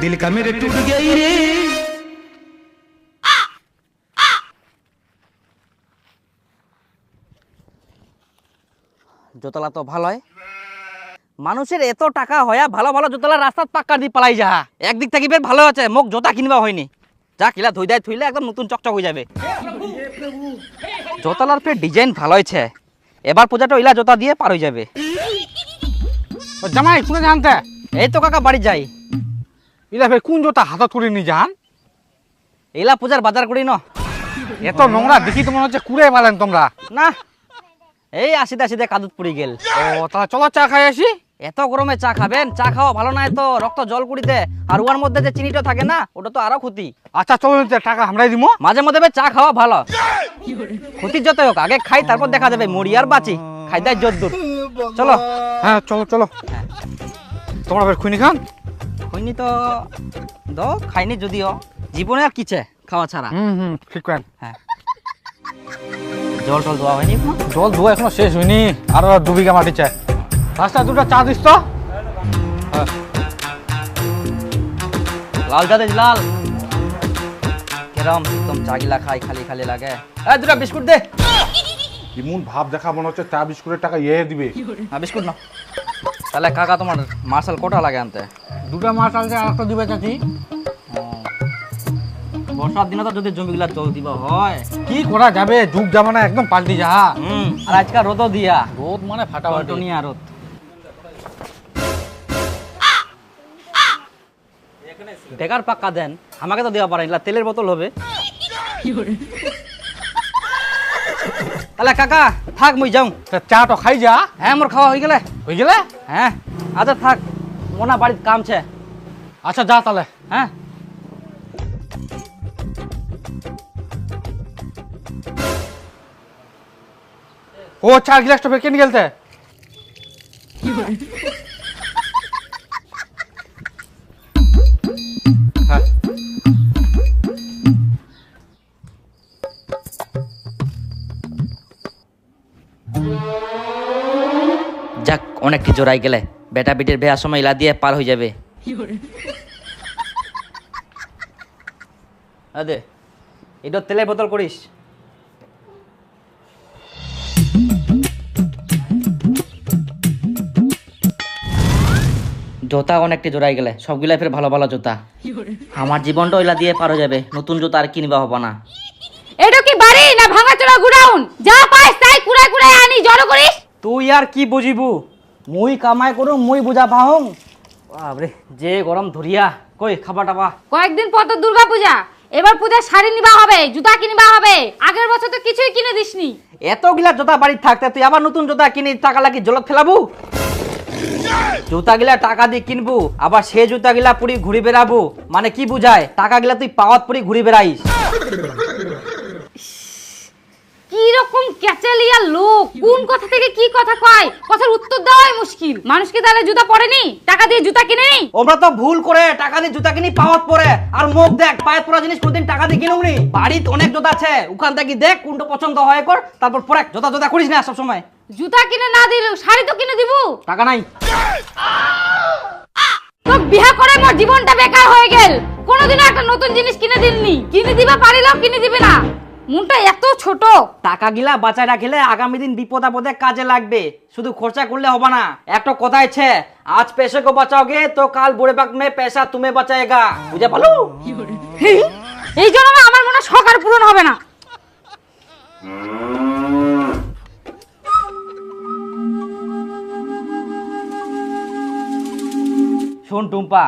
दिल का मेरे टूट गई रे। জোতলা তো ভালোই, মানুষের এত টাকা হয়া ভালো ভালো জোতলা রাস্তাত পাক্কা দিয়ে পালাই যা। একদিক থেকে বেশ ভালো আছে, মোক জোতা কিনবা হয়নি। যা কিলা ধুই দেয় থুইলে একদম নতুন চকচক হয়ে যাবে। জোতলার ফের ডিজাইন ভালো হয়েছে, এবার পূজাটা ইলা জোতা দিয়ে পার হয়ে যাবে। জামাই কোনে জানতে এই তো কাকা বাড়ি যাই। ইলা ফের কোন জোতা হাতত করে নি জান? এলা পূজার বাজার করি ন। এত নোংরা দেখি তো মনে হচ্ছে কুড়ে পালেন তোমরা। না, এই আসিতে আসিতে কাদুত পড়ে গেল। ও তাহলে চলো চা খাই আসি। এত গরমে চা খাবেন? চা খাওয়া ভালো নয় তো, রক্ত জল কুড়িতে। আর ওর মধ্যে যে চিনিটা থাকে না, ওটা তো আরো ক্ষতি। আচ্ছা চলো টাকা আমরাই দিব। মাঝে মধ্যে চা খাওয়া ভালো, ক্ষতির যত হোক আগে খাই তারপর দেখা যাবে মরি আর বাঁচি। খাই দেয় যদ্দূর। চলো। হ্যাঁ চলো চলো। তোমরা ফের খুনি খান? হয়নি তো দ খাইনি যদিও, জীবনে আর কিছে খাওয়া ছাড়া। ঠিক করেন। হ্যাঁ, জল টল দেওয়া হয়নি এখনো? জল ধোয়া এখনো শেষ হয়নি, আর 2 বিঘা মাটি চাই। রাস্তা দুটো চা দিস তো। লাল চা দিস লাল। কেরম একদম চা গিলা খাই খালি খালি লাগে। এই দুটা বিস্কুট দে। এমন ভাব দেখা মনে হচ্ছে চা বিস্কুটের টাকা দিবে। হ্যাঁ বিস্কুট না। তাহলে কাকা তোমার মার্শাল কটা লাগে আনতে? 2টা মাছ আনতে আর একটা দিবে চাচি। বর্ষার দিনে তো যদি জমিগুলা জল দিবা হয়। কি করা যাবে, যুগ জামানা একদম পাল্টি যা। আর আজকাল রোদও দিয়া, রোদ মানে ফাটাফাটি। নিয়া রোদ। বেকার পাক্কা দেন, আমাকে তো দেওয়া পারেন, তেলের বোতল হবে। তাহলে কাকা থাক, মুই যাও। চা তো খাই যা। হ্যাঁ মোর খাওয়া হয়ে গেলে। হয়ে গেলে? হ্যাঁ আচ্ছা থাক, মোনা বাড়ির কাম ছে। আচ্ছা যা তাহলে। হ্যাঁ ও 4 গ্লাসটা ফের কেন গেলতে? হ্যাঁ যাক, অনেকটি জোড়াই গেলে। বেটা বেটির বেয়ার সময় ইলা দিয়ে পার হয়ে যাবে। আদে এটা তেলের বোতল করিস। জোতা অনেকটি জোড়াই গেলে, সবগুলাই ফের ভালো ভালো জোতা। আমার জীবনটা ওইলা দিয়ে পার হয়ে যাবে, নতুন জোতা আর কিনবা হবে না। এটা কি বাড়ি না ভাঙাচোরা গুডাউন? যা পাইস তাই কুড়াই কুড়াই আনি জড়ো করিস। তুই আর কি বুঝিবু, মুই কামাই করু মুই বুঝা পাহং। বাবরে যে গরম ধরিয়া। কই খাবা টাবা? কয়েকদিন পর তো দুর্গা পূজা, এবার পূজায় শাড়ি নিবা হবে, জুতা কিনবা হবে। আগের বছর তো কিছুই কিনে দিসনি। এতগুলা জোতা বাড়িতে থাকতে তুই আবার নতুন জোতা কিনে টাকা লাগি জলত ফেলাবু? জুতা গিলা টাকা দিয়ে কিনবু, আবার সে জুতা গিলা পুরি ঘুরি বেড়াবু। মানে কি বুঝায়? টাকা গিলা তুই পাওয়াত পুরি ঘুরি বেড়াইস। কি রকম ক্যাচালিয়া লোক, কোন কথা থেকে কি কথা কয়, কথার উত্তর দেওয়াই মুশকিল। মানুষ কি তাহলে জুতা পরেনি? টাকা দিয়ে জুতা কিনেনি? ওমরা তো ভুল করে টাকা দিয়ে জুতা কিনি পাওয়াত পরে। আর মুখ দেখ, পায়ে পরা জিনিস কোনদিন টাকা দিয়ে কিনুনি। বাড়িতে অনেক জুতা আছে, ওখান থেকে দেখ কোনটা পছন্দ হয় কর, তারপর পরে জুতা জুতা করিস না সব সময়। জুতা কিনে না দিলেও শাড়ি তো কিনে দিব। টাকা নাই। তো বিয়া করে মোর জীবনটা বেকার হয়ে গেল। কোনোদিনও একটা নতুন জিনিস কিনে দিননি। কিনে দিবা পারিলেও কিনে দিবে না। মনটা এত ছোট। টাকা গিলা বাঁচায় রাখলে আগামী দিন বিপদ আপদে কাজে লাগবে, শুধু খরচা করলে হবে না। একটা কথা আছে, আজ पैसे को बचाओगे तो काल बुढ़े वक्त में पैसा तुम्हें बचाएगा। বুঝে পালো? এই জন্য আমার মনে শখ আর পূরণ হবে না। শোন টুম্পা,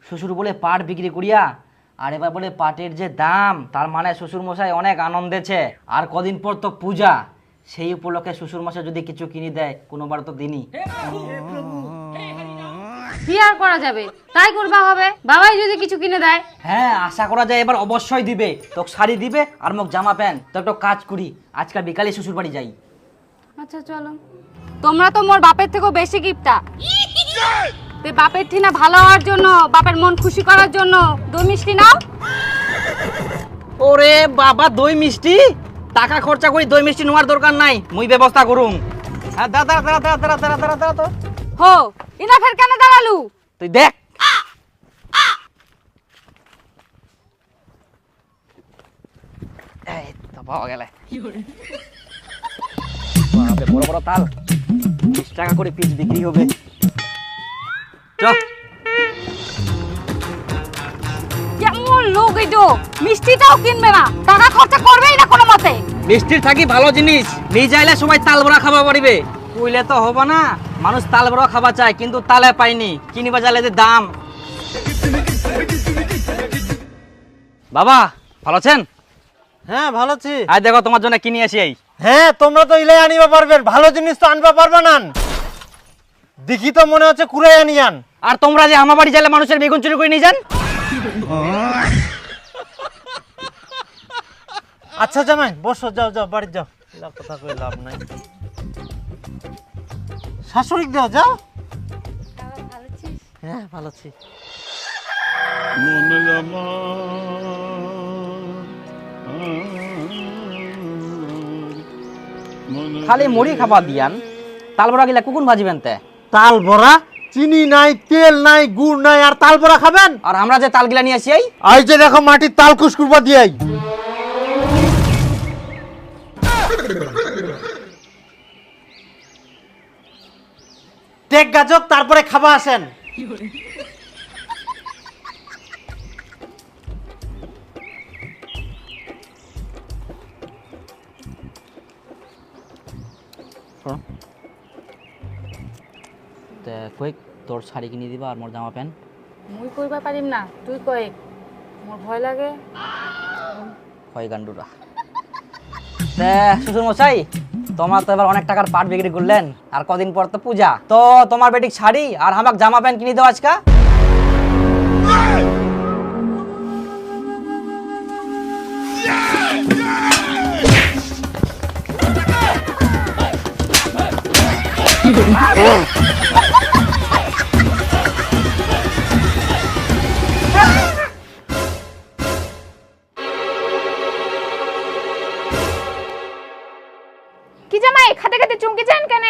শ্বশুর বলে পাট বিক্রি করিয়া, আর এবার বলে পাটের যে দাম, তার মানে শ্বশুর মশাই অনেক আনন্দেছে। আর কদিন পর তো পূজা, সেই উপলক্ষে শ্বশুর মশাই যদি কিছু কিনে দেয়, কোনোবার তো দিনই। কি আর করা যাবে, তাই করবা হবে। বাবাই যদি কিছু কিনে দেয়। হ্যাঁ আশা করা যায় এবার অবশ্যই দিবে। তোকে শাড়ি দিবে আর মোক জামা প্যান্ট। তো একটা কাজ করি, আজকাল বিকালে শ্বশুর বাড়ি যাই। আচ্ছা চলো। তোমরা তো মোর বাপের থেকেও বেশি গিফটা। তে বাপের ঠিনা ভালো হওয়ার জন্য, বাপের মন খুশি করার জন্য দই মিষ্টি নাও। ওরে বাবা, দই মিষ্টি? টাকা খরচা করি দই মিষ্টি নেওয়ার দরকার নাই, মুই ব্যবস্থা করুম। হ্যাঁ দাঁড়া দাঁড়া দাঁড়া দাঁড়া দাঁড়া দাঁড়া দাঁড়া তো। হো ইনা ফের কেন দাঁড়ালু? তুই দেখ পাওয়া গেলে বাপরে, বড় বড় তাল, 20 টাকা করে পিস বিক্রি হবে। চ কেমন লোক এটো, মিষ্টিটাও কিনবে না, টাকা খরচা করবেই না কোনো মতে। মিষ্টির থাকি ভালো জিনিস নিয়ে যাইলে সবাই তাল বড়া খাবা পারিবে, কইলে তো হবো না। মানুষ তাল বড়া খাবা চায় কিন্তু তালে পাইনি, কিনিবা যাইলে যে দাম। বাবা ভালো আছেন? হ্যাঁ ভালো আছি। আজ দেখো তোমার জন্য কিনে আসি এই। হ্যাঁ তোমরা তো ইলাই আনিবা পারবেন, ভালো জিনিস তো আনবা পারবা না। দেখি তো মনে হচ্ছে কুড়াই আনিয়ান। আর তোমরা যে আমার বাড়ি যাইলে মানুষের বেগুন চুরি করে নিয়ে যান। আচ্ছা জামাই বসো, যাও যাও বাড়ি যাও, এলা কথা কই লাভ নাই। শাশুড়ি দাও যাও। হ্যাঁ ভালো আছি। খালি মুড়ি খাবা দিয়ান, তাল বড়া গিলা কুকুন ভাজিবেন তে। তাল বড়া, চিনি নাই, তেল নাই, গুড় নাই, আর তাল বড়া খাবেন? আর আমরা যে তাল গিলা নিয়ে আসি এই, এই যে দেখো মাটির তাল কুসকুরবা দিয়াই। টেক গাজক তারপরে খাবা আসেন। তে কই তোর শাড়ি কিনে দিবা আর মোর জামা প্যান্ট। মুই কইবা পারিম না, তুই কই, মোর ভয় লাগে। হয় গান্ডুরা। তে শ্বশুর মশাই, তোমার তো এবার অনেক টাকার পাট বিক্রি করলেন, আর কদিন পর তো পূজা, তো তোমার বেটিক শাড়ি আর আমাক জামা প্যান্ট কিনে দাও আজকা। কি জামাই খাতে খাতে চুমকি যান কেন?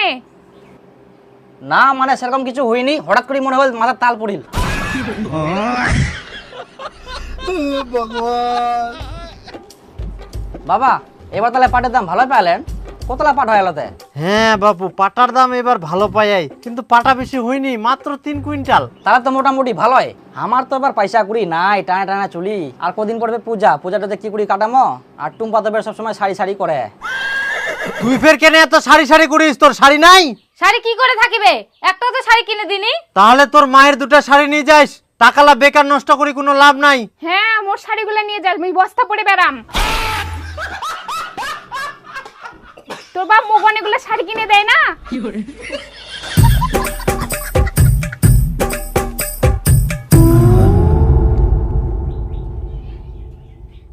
না মানে সেরকম কিছু হয়নি, হঠাৎ করে মনে হয় মাথার তাল পড়িল। বাবা এবার তাহলে পাটের দাম ভালো পাইলেন, কতলা পাট হয় এলাতে? হ্যাঁ বাপু, পাটার দাম এবার ভালো পাই, কিন্তু পাটা বেশি হয়নি, মাত্র 3 কুইন্টাল। তাহলে তো মোটামুটি ভালোই। আমার তো এবার পয়সা কুড়ি নাই, টানা টানা চুলি, আর কদিন পড়বে পূজা, পূজাটাতে কি কুড়ি কাটামো। আর টুম্পা তো বের সবসময় শাড়ি শাড়ি করে। তুই ফের কেন এত শাড়ি শাড়ি করিস? তোর শাড়ি নাই? শাড়ি কি করে থাকিবে, একটাও তো শাড়ি কিনে দিনি। তাহলে তোর মায়ের দুটো শাড়ি নিয়ে যাস, টাকালা বেকার নষ্ট করি কোনো লাভ নাই। হ্যাঁ মোর শাড়িগুলো নিয়ে যাস, আমি বস্তা পরে বেরাম। তোর বাপ মুখ অনেকগুলো শাড়ি কিনে দেয় না।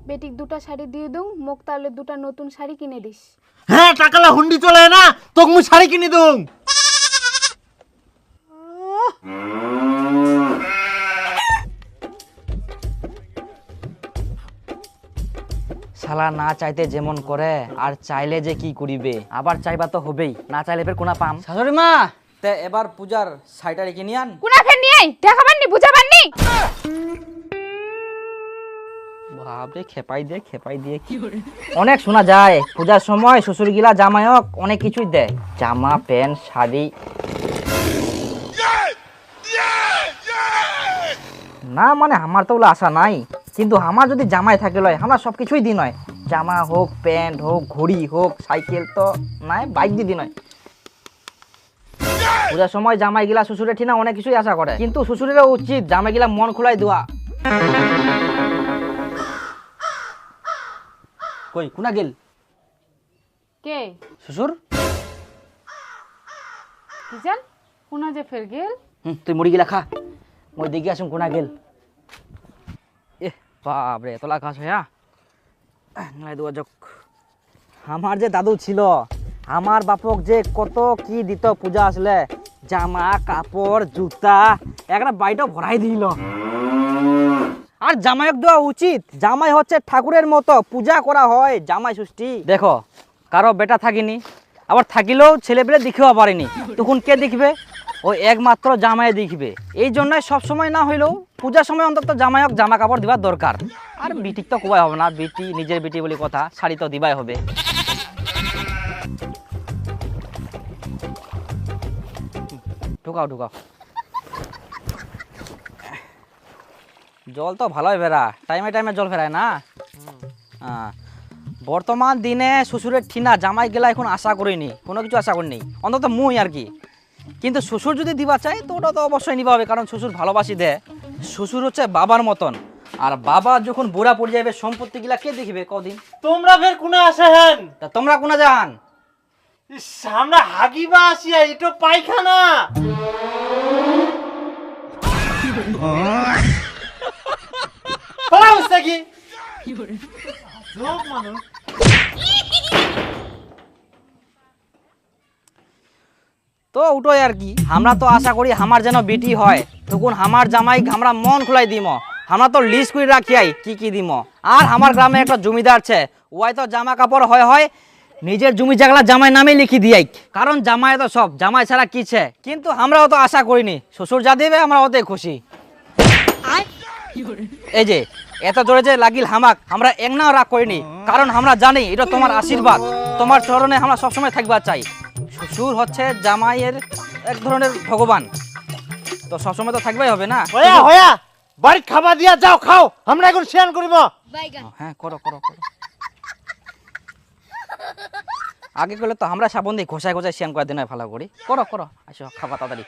বেটিক দুটা শাড়ি দিয়ে দઉં, মোক তাহলে দুটা নতুন শাড়ি কিনে দিস। হ্যাঁ টাকালা হুন্ডি চলে না, তোকে মুই শাড়ি কিনে দઉં। শালা না চাইতে যেমন করে, আর চাইলে যে কি করিবে, আবার চাইবা তো হবেই, না চাইলে ফের কোনা পাম। শাশুড়ি মা, তে এবার পূজার শাড়িটা রেখে নিয়ান। কোনা ফের নিয়ে আই, দেখাবার নি বুঝাবার নি। বাপরে খেপাই দিয়ে কি অনেক শোনা যায় পূজার সময় শ্বশুর গিলা জামাইক অনেক কিছুই দেয়, জামা প্যান্ট শাড়ি। না মানে আমার তো ওগুলো আশা নাই, কিন্তু আমার যদি জামাই থাকে লয়, আমরা সব কিছুই দিন হয়, জামা হোক, প্যান্ট হোক, ঘড়ি হোক, সাইকেল তো নাই, বাইক দিদি নয়। পূজার সময় জামাই গিলা শ্বশুরের ঠিনা অনেক কিছুই আশা করে, কিন্তু শ্বশুরেরও উচিত জামাই গিলা মন খোলাই দেওয়া। কই কোনা গেল কে? শ্বশুর। কি জান কোনা যে ফের গেল। তুই মুড়ি গিলা খা, মই দেখি আসুন কোনা গেল। এ বাপরে এতলা কাজ হ্যাঁ নাই দেওয়া যাক। আমার যে দাদু ছিল, আমার বাপক যে কত কি দিত পূজা আসলে, জামা কাপড় জুতা একটা বাড়িটা ভরাই দিল। আর জামাইক দেওয়া উচিত, জামাই হচ্ছে ঠাকুরের মতো, পূজা করা হয় জামাই ষষ্ঠী। দেখো কারো বেটা থাকিনি, আবার থাকিলেও ছেলেপেলে দেখিও পারেনি, তখন কে দেখবে? ওই একমাত্র জামাই দেখবে। এই জন্যই সবসময় না হইলেও পূজার সময় অন্তত জামাইক জামা কাপড় দেওয়ার দরকার। আর বিটি তো কোবাই হবে না, বিটি নিজের বিটি বলে কথা, শাড়ি তো দিবাই হবে। ঢুকাও ঢুকাও। জল তো ভালোই ফেরা, টাইমে টাইমে জল ফেরায় না। হ্যাঁ, বর্তমান দিনে শ্বশুরের ঠিনা জামাই গেলা এখন আশা করিনি, কোনো কিছু আশা করিনি, অন্তত মুই আর কি। কিন্তু শ্বশুর যদি দিবা চাই তো ওটা তো অবশ্যই নিবা হবে, কারণ শ্বশুর ভালোবাসি দেয়। শ্বশুর হচ্ছে বাবার মতন, আর বাবা যখন বুড়া পড়ে যাবে সম্পত্তি গিলা কে দেখিবে কদিন? তোমরা ফের কোনে আসে হেন? তা তোমরা কোনা যান? ইস, আমরা হাগিবা আসিয়া, এটা পায়খানা। পালাও সাকি। লোক মানুষ। তো ওটাই আর কি, আমরা তো আশা করি আমার যেন বেটি হয়, তখন আমার জামাই আমরা মন খুলাই দিম। আমরা তো লিস্ট করে রাখিয়াই কি কি দিম। আর আমার গ্রামে একটা জমিদার আছে, ওই তো জামা কাপড় হয় নিজের জমি জায়গা জামাই নামে লিখি দিয়াই, কারণ জামাই তো সব, জামাই ছাড়া কিছে। কিন্তু আমরাও তো আশা করিনি, শ্বশুর যা দেবে আমরা ওতে খুশি। এই যে এত জোরে যে লাগিল হামাক, আমরা একনাও রাগ করিনি, কারণ আমরা জানি এটা তোমার আশীর্বাদ, তোমার চরণে আমরা সবসময় থাকবা চাই। শ্বশুর হচ্ছে জামাইয়ের এক ধরনের ভগবান, তো সবসময় তো থাকবাই হবে না। হয়া হয়া, বাড়ি খাবার দিয়া যাও, খাও, আমরা এখন শেয়ার করিব। হ্যাঁ করো করো করো। আগে করলে তো আমরা সাবন দিয়ে ঘষায় ঘষায় শ্যান করে দিন ভালো করি। করো করো, আসো খাবা তাড়াতাড়ি,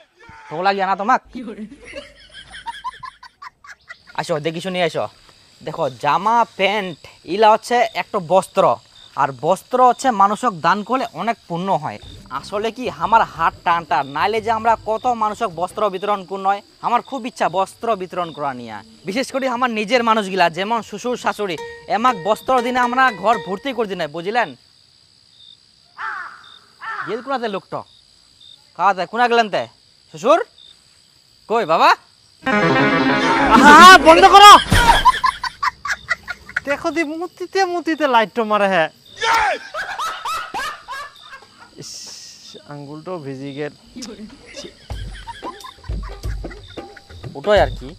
তো লাগিয়ে না তোমাক। আসো দেখি শুনি আসো। দেখো, জামা প্যান্ট ইলা হচ্ছে একটা বস্ত্র, আর বস্ত্র হচ্ছে মানুষক দান করলে অনেক পুণ্য হয়। আসলে কি আমার হাত টানটা নাইলে যে আমরা কত মানুষক বস্ত্র বিতরণ করুন হয়, আমার খুব ইচ্ছা বস্ত্র বিতরণ করা নিয়ে। বিশেষ করে আমার নিজের মানুষগুলা যেমন শ্বশুর শাশুড়ি, এমাক বস্ত্র দিনে আমরা ঘর ভর্তি করে দিন, বুঝলেন? গেল কোনাতে লোকটা কাতে কোনা গেলেন তে শ্বশুর কই বাবা? বন্ধ করো। দেখো দি মুতিতে মুতিতে লাইট মারে। হ্যাঁ, আঙ্গুলটাও ভিজি গেল। ওটাই আর কি,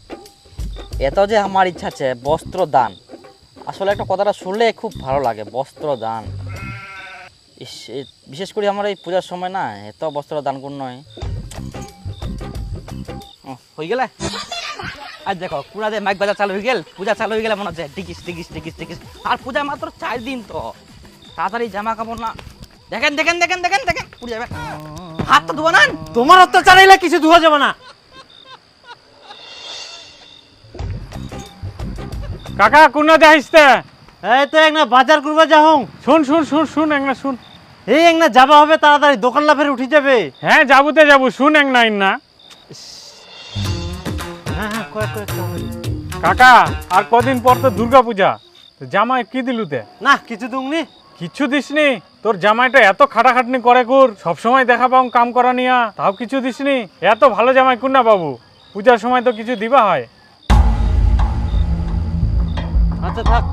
এত যে আমার ইচ্ছা আছে বস্ত্র দান। আসলে একটা কথাটা শুনলে খুব ভালো লাগে, বস্ত্র দান। বিশেষ করে আমার এই পূজার সময় না এত বস্ত্র দান করুন নয়। হয়ে গেলে আর দেখো পুরাতে মাইক বাজার চালু হয়ে গেল, পূজা চালু হয়ে গেলে মনে হচ্ছে টিকিস টিকিস টিকিস টিকিস। আর পূজা মাত্র 4 দিন, তো তাড়াতাড়ি জামা কাপড় না। দেখেন দেখেন দেখেন দেখেন দেখেন পুড়ে যাবে, হাত তো ধোয়া না। তোমার অত্যাচার চালাইলে কিছু ধোয়া যাবে না। কাকা কোনা যাইছতে? এই তো এক না বাজার করবা যাও। শুন শুন শুন শুন এক না শুন। এই এক না যাবা হবে, তাড়াতাড়ি দোকান লাফের উঠে যাবে। হ্যাঁ যাবুতে যাবো, শুন এক না না। হ্যাঁ হ্যাঁ, কয়েক কয়েক কাকা আর কদিন পর তো দুর্গা পূজা, তো জামাই কি দিলুতে? না, কিছু দুংনি। কিছু দিসনি? তোর জামাইটা এত খাটাখাটনি করে কুর, সবসময় দেখা পাও কাম করা নিয়া, তাও কিছু দিসনি? এত ভালো জামাই কুন না বাবু, পূজার সময় তো কিছু দিবা হয়। আচ্ছা থাক।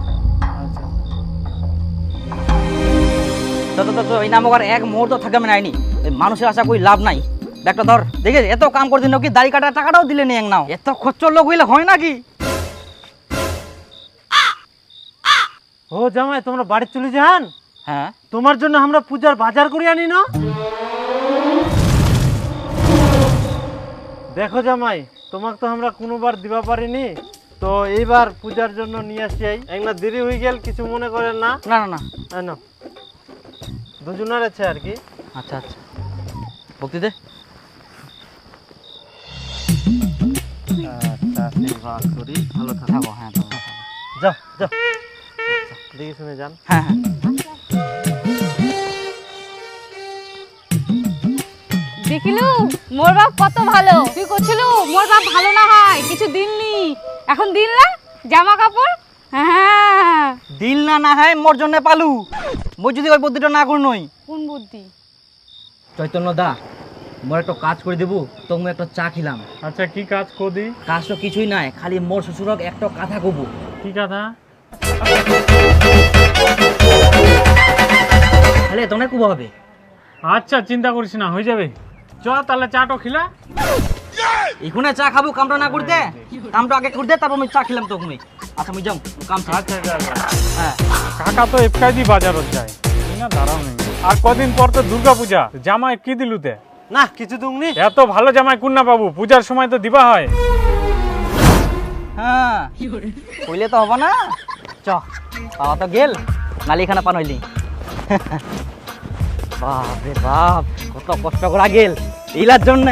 তো এই নামক আর এক মুহূর্ত থাকবে নাইনি, মানুষের আশা কই লাভ নাই। একটা ধর দেখে এত কাম করে দিন কি দাড়ি কাটার টাকাটাও দিলে নি এক নাও, এত খরচর লোক হইলে হয় নাকি? ও জামাই, তোমরা বাড়ি চলে যান। হ্যাঁ, তোমার জন্য আমরা পূজার বাজার করে আনি না। দেখো জামাই, তোমাকে তো আমরা কোনোবার দিবা পারিনি, তো এইবার পূজার জন্য নিয়ে আসি। একটা দেরি হয়ে গেল, কিছু মনে করেন না। না না না, না দুজনের আছে আর কি। আচ্ছা আচ্ছা, ভক্তি দে। আচ্ছা, আশীর্বাদ করি, ভালো থাকো। হ্যাঁ থাকো। যাও যাও, দেখে শুনে যান। হ্যাঁ হ্যাঁ। দেখিলু মোর বাপ কত ভালো। তুই করছিল মোর বাপ ভালো না হয় কিছু দিননি, এখন দিন না জামা কাপড়। হ্যাঁ, দিল না না হয় মোর জন্য পালু, মই যদি ওই বুদ্ধিটা না করি নই। কোন বুদ্ধি? চৈতন্য দা, মোর একটা কাজ করে দেবো, তো মই একটা চা খেলাম। আচ্ছা কি কাজ কদি? কাজ তো কিছুই নাই, খালি মোর শ্বশুরক একটা কথা কব। কি কথা? তাহলে তোমরা কুব হবে। আচ্ছা চিন্তা করিস না, হয়ে যাবে। চ তাহলে চাটো খিলা। এখানে চা খাবো কামটা না করতে, কামটা আগে করতে তারপর আমি চা খেলাম তখন। আচ্ছা আমি যাও কাম শেষ। আচ্ছা যা যা। হ্যাঁ কাকা তো এফকাইজি বাজারত যায় না, দাঁড়াও নেই। আর কদিন পর তো দুর্গা পূজা, জামাই কি দিলুতে? না কিছু তুমি এত ভালো জামাই কোন না বাবু, পূজার সময় তো দিবা হয়। হ্যাঁ কইলে তো হবো না, চ পাওয়া তো গেল নালি খানা পান হইলি। বাপ রে বাপ, কত কষ্ট করা গেল ইলার জন্য।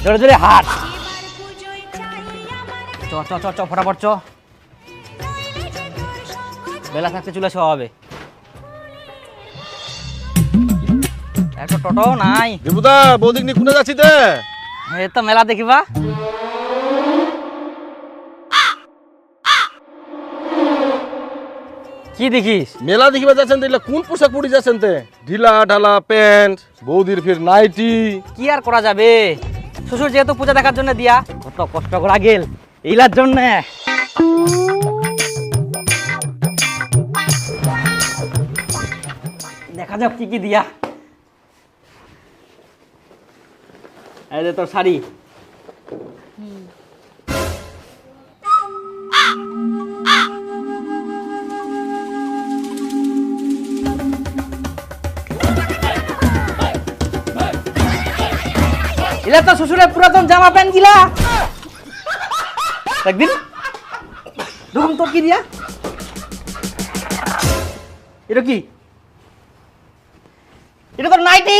জোরে জোরে হাট, চ চ চ চ ফটাফট চ, বেলা থাকতে চলে আসা হবে। একটা টোটো নাই, দেবুদা বৌদিক নিয়ে কোনে যাচ্ছি তে? এই তো মেলা দেখিবা। কি দেখিস? মেলা দেখিবা যাচ্ছেন দেখলে কোন পোশাক পরে যাচ্ছেন তে? ঢিলা ঢালা প্যান্ট, বৌদির ফির নাইটি। কি আর করা যাবে, শ্বশুর যেহেতু পূজা দেখার জন্য দিয়া, কত কষ্ট করা গেল এইলার জন্য। দেখা যাক কি কি দিয়া। এই যে তোর শাড়ি, এলা তো শ্বশুরের পুরাতন জামা প্যান্ট গিলা একদিন দেখুন তোর কি দিয়া। এটা কি? এটা তোর নাইটি।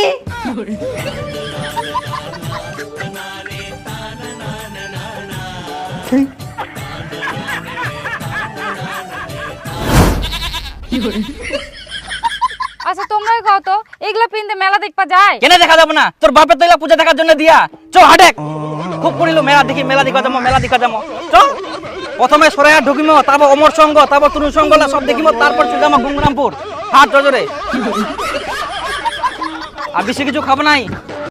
আচ্ছা তোমরাই কও তো এগুলা পিনতে মেলা দেখবা যায়? কেন দেখা যাবো না, তোর বাপের তো এলা পূজা দেখার জন্য দিয়া। চ হাটেক খুব করিল মেলা দেখি, মেলা দেখা যাবো, মেলা দেখা যাবো। চ প্রথমে সরাইয়া ঢুকিম, তারপর অমর সঙ্গ, তারপর তরুণ সঙ্গ সব দেখিম, তারপর চলে যাবো গঙ্গরামপুর হাট জজরে। আর বেশি কিছু খাবো নাই,